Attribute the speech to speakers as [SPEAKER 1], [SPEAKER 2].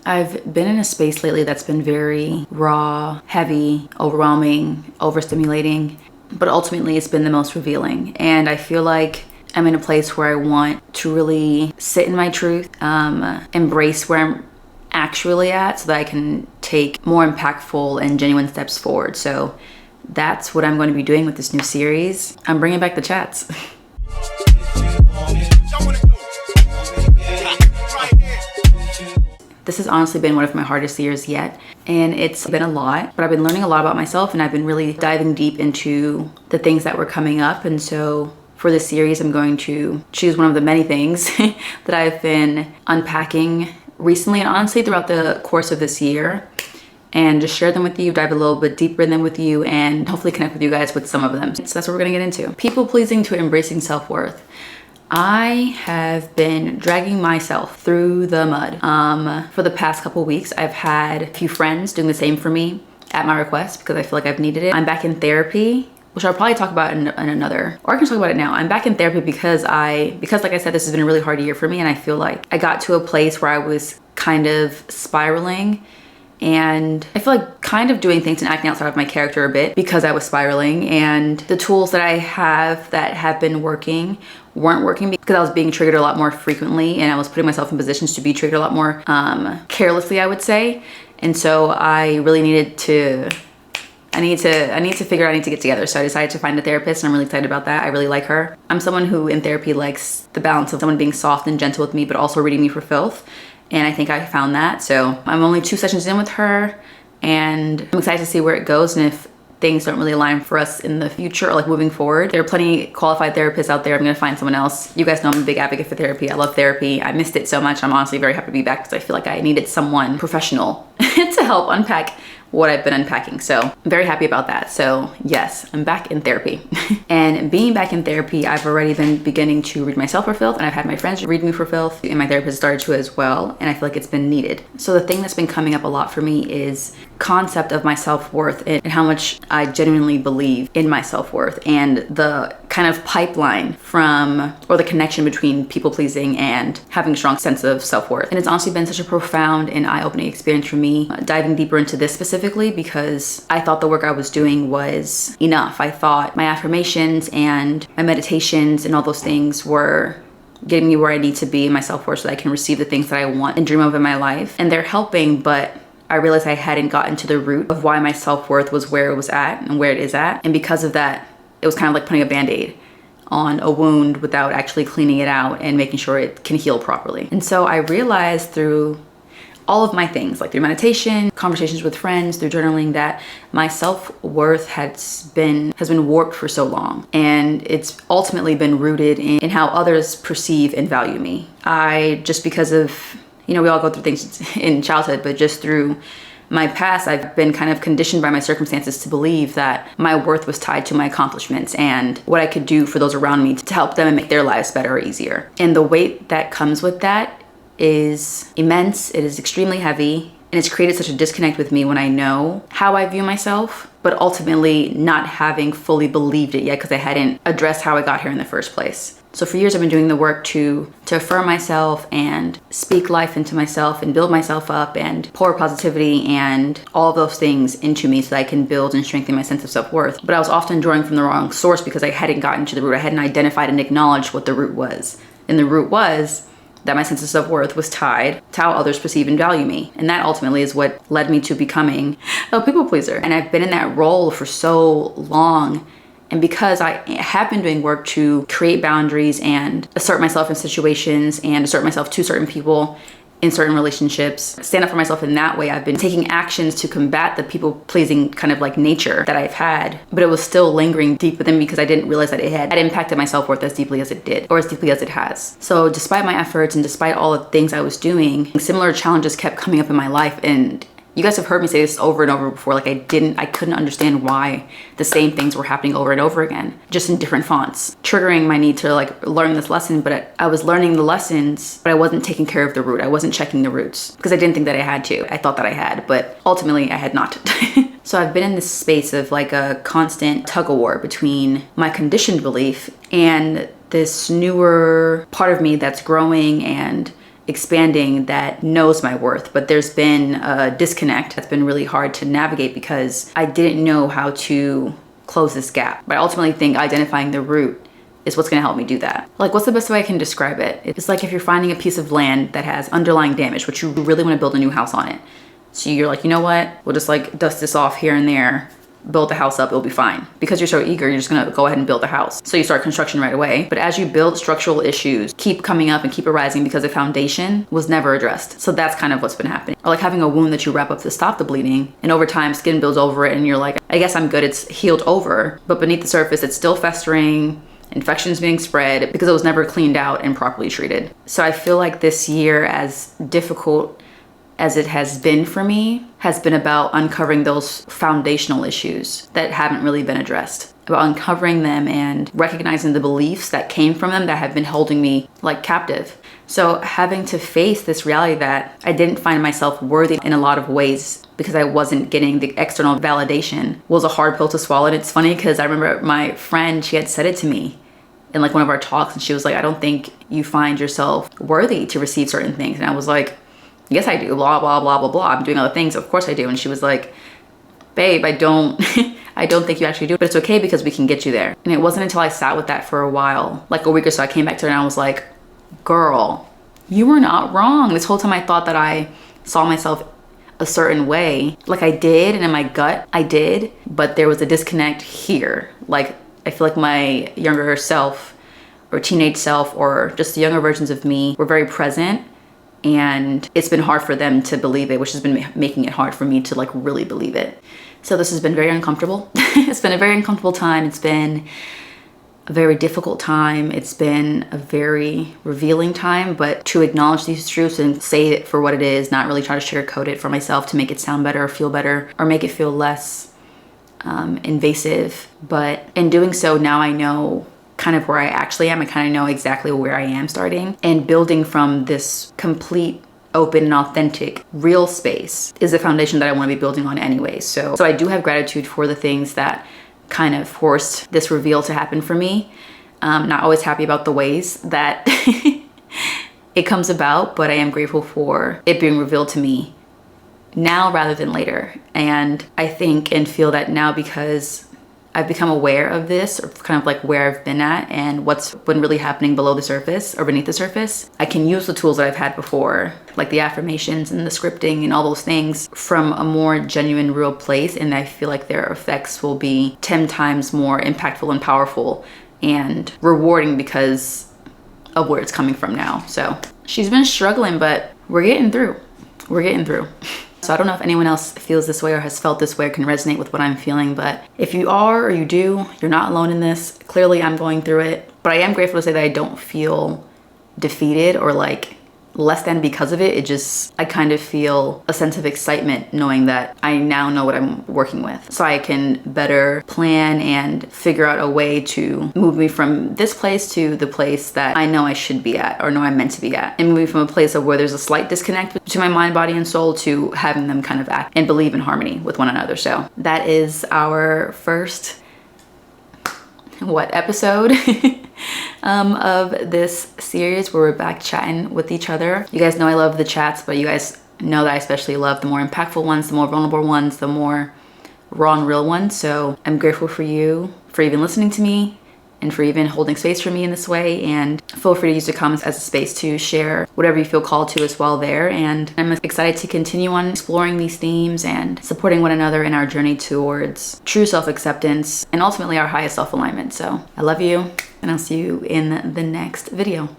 [SPEAKER 1] I've been in a space lately that's been very raw, heavy, overwhelming, overstimulating, but ultimately it's been the most revealing. And I feel like I'm in a place where I want to really sit in my truth, embrace where I'm actually at so that I can take more impactful and genuine steps forward. So that's what I'm going to be doing with this new series. I'm bringing back the chats. This has honestly been one of my hardest years yet, and it's been a lot, but I've been learning a lot about myself, and I've been really diving deep into the things that were coming up. And so for this series, I'm going to choose one of the many things that I've been unpacking recently and honestly throughout the course of this year, and just share them with you, dive a little bit deeper in them with you, and hopefully connect with you guys with some of them. So that's what we're gonna get into. People pleasing to embracing self-worth. I have been dragging myself through the mud. For the past couple weeks, I've had a few friends doing the same for me at my request because I feel like I've needed it. I'm back in therapy, which I'll probably talk about in another, or I can talk about it now. I'm back in therapy because like I said, this has been a really hard year for me, and I feel like I got to a place where I was kind of spiraling, and I feel like kind of doing things and acting outside of my character a bit because I was spiraling, and the tools that I have that have been working weren't working because I was being triggered a lot more frequently, and I was putting myself in positions to be triggered a lot more carelessly, I would say. And so I really needed to figure out, I need to get together. So I decided to find a therapist, and I'm really excited about that. I really like her. I'm someone who in therapy likes the balance of someone being soft and gentle with me, but also reading me for filth. And I think I found that. So I'm only 2 sessions in with her, and I'm excited to see where it goes and if things don't really align for us in the future or like moving forward. There are plenty qualified therapists out there. I'm gonna find someone else. You guys know I'm a big advocate for therapy. I love therapy. I missed it so much. I'm honestly very happy to be back because I feel like I needed someone professional to help unpack what I've been unpacking. So I'm very happy about that. So yes, I'm back in therapy. And being back in therapy, I've already been beginning to read myself for filth, and I've had my friends read me for filth, and my therapist started to as well, and I feel like it's been needed. So the thing that's been coming up a lot for me is concept of my self-worth and how much I genuinely believe in my self-worth, and the kind of pipeline from, or the connection between people pleasing and having a strong sense of self-worth. And it's honestly been such a profound and eye-opening experience for me, diving deeper into this specifically because I thought the work I was doing was enough. I thought my affirmations and my meditations and all those things were getting me where I need to be in my self-worth so that I can receive the things that I want and dream of in my life. And they're helping, but I realized I hadn't gotten to the root of why my self-worth was where it was at and where it is at. And because of that, it was kind of like putting a band-aid on a wound without actually cleaning it out and making sure it can heal properly. And so I realized through all of my things, like through meditation, conversations with friends, through journaling, that my self-worth has been warped for so long. And it's ultimately been rooted in how others perceive and value me. Just because of, we all go through things in childhood, but just through my past, I've been kind of conditioned by my circumstances to believe that my worth was tied to my accomplishments and what I could do for those around me to help them and make their lives better or easier. And the weight that comes with that is immense. It is extremely heavy, and it's created such a disconnect with me when I know how I view myself, but ultimately not having fully believed it yet because I hadn't addressed how I got here in the first place. So for years I've been doing the work to affirm myself and speak life into myself and build myself up and pour positivity and all of those things into me so that I can build and strengthen my sense of self-worth. But I was often drawing from the wrong source because I hadn't gotten to the root. I hadn't identified and acknowledged what the root was. And the root was that my sense of self-worth was tied to how others perceive and value me. And that ultimately is what led me to becoming a people pleaser. And I've been in that role for so long. And because I have been doing work to create boundaries and assert myself in situations and assert myself to certain people in certain relationships, stand up for myself in that way, I've been taking actions to combat the people-pleasing kind of like nature that I've had, but it was still lingering deep within me because I didn't realize that it had impacted my self-worth as deeply as it did, or as deeply as it has. So despite my efforts and despite all the things I was doing, similar challenges kept coming up in my life. And you guys have heard me say this over and over before, like I couldn't understand why the same things were happening over and over again, just in different fonts, triggering my need to like learn this lesson. But I was learning the lessons, but I wasn't taking care of the root. I wasn't checking the roots because I didn't think that I had to. I thought that I had, but ultimately I had not. So I've been in this space of like a constant tug of war between my conditioned belief and this newer part of me that's growing and expanding that knows my worth, but there's been a disconnect that's been really hard to navigate because I didn't know how to close this gap. But I ultimately think identifying the root is what's gonna help me do that. Like, what's the best way I can describe it? It's like if you're finding a piece of land that has underlying damage, but you really wanna build a new house on it. So you're like, you know what? We'll just like dust this off here and there, build the house up, it'll be fine. Because you're so eager, you're just gonna go ahead and build the house. So you start construction right away. But as you build, structural issues keep coming up and keep arising because the foundation was never addressed. So that's kind of what's been happening. Or like having a wound that you wrap up to stop the bleeding, and over time skin builds over it and you're like, I guess I'm good, it's healed over. But beneath the surface, it's still festering, infections being spread because it was never cleaned out and properly treated. So I feel like this year, as difficult as it has been for me, has been about uncovering those foundational issues that haven't really been addressed. About uncovering them and recognizing the beliefs that came from them that have been holding me like captive. So having to face this reality that I didn't find myself worthy in a lot of ways because I wasn't getting the external validation was a hard pill to swallow. And it's funny because I remember my friend, she had said it to me in like one of our talks, and she was like, I don't think you find yourself worthy to receive certain things. And I was like, yes, I do, blah, blah, blah, blah, blah. I'm doing other things. Of course I do. And she was like, babe, I don't think you actually do, but it's okay because we can get you there. And it wasn't until I sat with that for a while, like a week or so, I came back to her and I was like, girl, you were not wrong. This whole time I thought that I saw myself a certain way. Like I did, and in my gut, I did, but there was a disconnect here. Like I feel like my younger self or teenage self or just the younger versions of me were very present. And it's been hard for them to believe it, which has been making it hard for me to like really believe it. So this has been very uncomfortable. It's been a very uncomfortable time. It's been a very difficult time. It's been a very revealing time, but to acknowledge these truths and say it for what it is, not really try to sugarcoat it for myself to make it sound better or feel better or make it feel less invasive. But in doing so, now I know kind of where I actually am. I kind of know exactly where I am starting, and building from this complete, open and authentic, real space is the foundation that I want to be building on anyway. So I do have gratitude for the things that kind of forced this reveal to happen for me. Not always happy about the ways that it comes about, but I am grateful for it being revealed to me now rather than later. And I think and feel that now, because I've become aware of this, or kind of like where I've been at and what's been really happening below the surface or beneath the surface, I can use the tools that I've had before, like the affirmations and the scripting and all those things, from a more genuine, real place. And I feel like their effects will be 10 times more impactful and powerful and rewarding because of where it's coming from now. So she's been struggling, but we're getting through. We're getting through. So I don't know if anyone else feels this way or has felt this way or can resonate with what I'm feeling, but if you are or you do, you're not alone in this. Clearly I'm going through it, but I am grateful to say that I don't feel defeated or like less than because of it. It just, I kind of feel a sense of excitement knowing that I now know what I'm working with. So I can better plan and figure out a way to move me from this place to the place that I know I should be at or know I'm meant to be at. And moving from a place of where there's a slight disconnect between my mind, body, and soul to having them kind of act and believe in harmony with one another. So that is our first episode of this series where we're back chatting with each other. You guys know I love the chats, but you guys know that I especially love the more impactful ones, the more vulnerable ones, the more raw and real ones. So I'm grateful for you for even listening to me and for even holding space for me in this way. And feel free to use the comments as a space to share whatever you feel called to as well there. And I'm excited to continue on exploring these themes and supporting one another in our journey towards true self-acceptance and ultimately our highest self-alignment. So I love you, and I'll see you in the next video.